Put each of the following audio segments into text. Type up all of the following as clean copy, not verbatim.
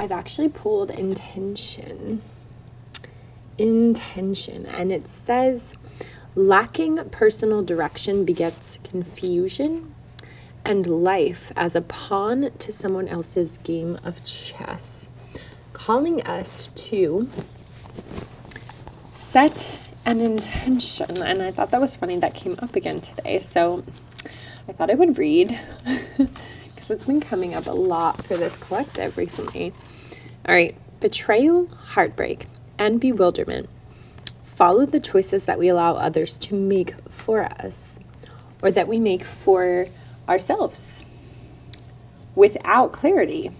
I've actually pulled intention. Intention, and it says, lacking personal direction begets confusion and life as a pawn to someone else's game of chess, calling us to set an intention. And I thought that was funny that came up again today, so I thought I would read because it's been coming up a lot for this collective recently. All right, betrayal, heartbreak, and bewilderment follow the choices that we allow others to make for us, or that we make for ourselves without clarity,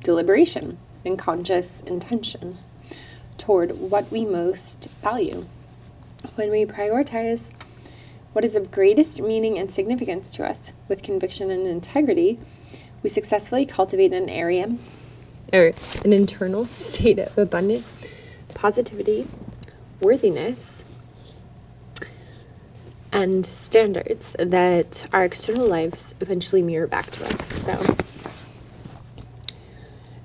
deliberation, and conscious intention toward what we most value. When we prioritize what is of greatest meaning and significance to us with conviction and integrity, we successfully cultivate an area or an internal state of abundant positivity, worthiness, and standards that our external lives eventually mirror back to us. So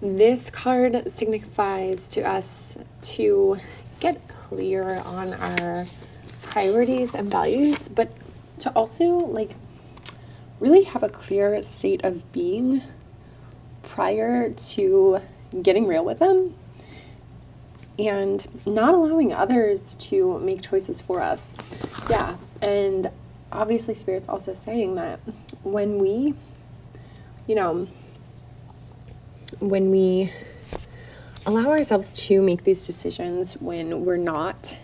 this card signifies to us to get clear on our priorities and values, but to also really have a clear state of being prior to getting real with them and not allowing others to make choices for us. Yeah, and obviously Spirit's also saying that when we allow ourselves to make these decisions when we're not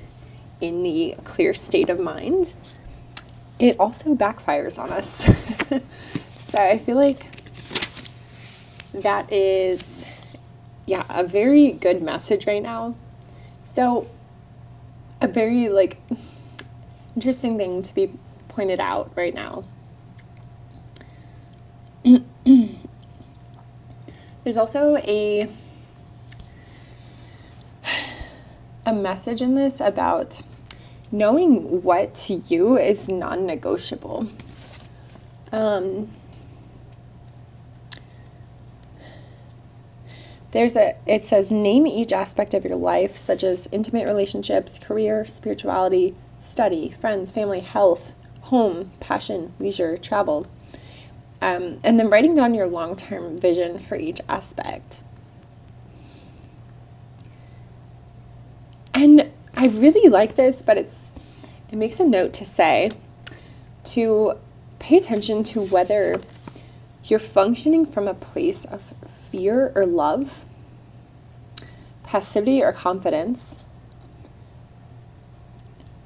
in the clear state of mind, it also backfires on us. So I feel like that is, a very good message right now. So a very interesting thing to be pointed out right now. There's also a message in this about knowing what to you is non-negotiable. It says, name each aspect of your life, such as intimate relationships, career, spirituality, study, friends, family, health, home, passion, leisure, travel. And then writing down your long-term vision for each aspect. And I really like this, but it makes a note to say to pay attention to whether you're functioning from a place of fear or love, passivity or confidence,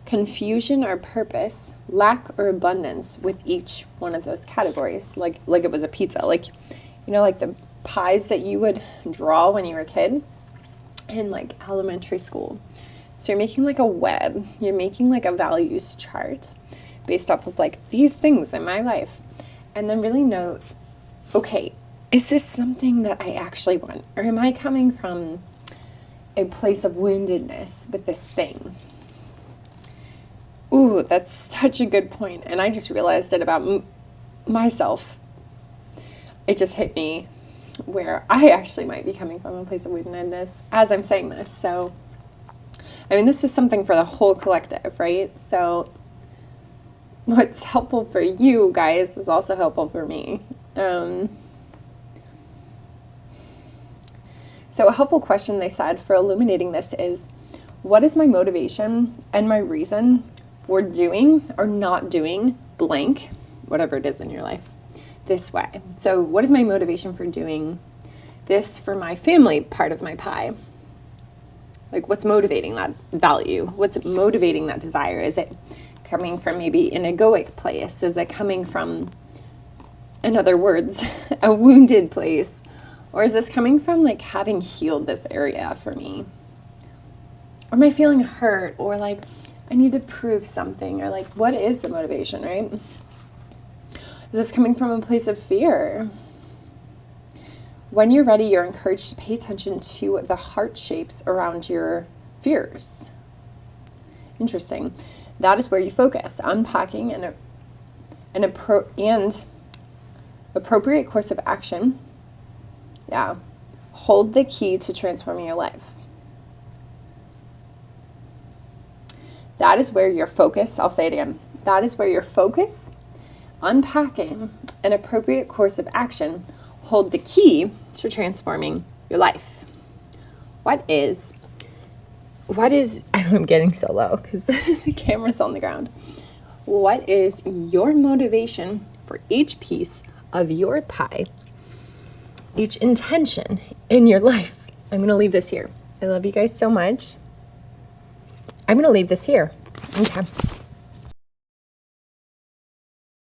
confusion or purpose, lack or abundance with each one of those categories. Like it was a pizza, like the pies that you would draw when you were a kid in elementary school. So you're making a web, you're making a values chart based off of these things in my life. And then really note, okay, is this something that I actually want? Or am I coming from a place of woundedness with this thing? Ooh, that's such a good point. And I just realized it about myself. It just hit me where I actually might be coming from a place of woundedness as I'm saying this. So, this is something for the whole collective, right? So what's helpful for you guys is also helpful for me. So a helpful question they said for illuminating this is, what is my motivation and my reason for doing or not doing blank, whatever it is in your life, this way? So what is my motivation for doing this for my family part of my pie? What's motivating that value? What's motivating that desire? Is it coming from maybe an egoic place? Is it coming from, in other words, a wounded place? Or is this coming from having healed this area for me? Or am I feeling hurt? Or I need to prove something? Or what is the motivation, right? Is this coming from a place of fear? When you're ready, you're encouraged to pay attention to the heart shapes around your fears. Interesting. That is where you focus, unpacking an appropriate course of action. Yeah. hold the key to transforming your life. That is where your focus, I'll say it again, that is where your focus, unpacking an appropriate course of action, hold the key to transforming your life. What is, I'm getting so low because the camera's on the ground. What is your motivation for each piece of your pie, each intention in your life? I'm going to leave this here. I love you guys so much. I'm going to leave this here. Okay.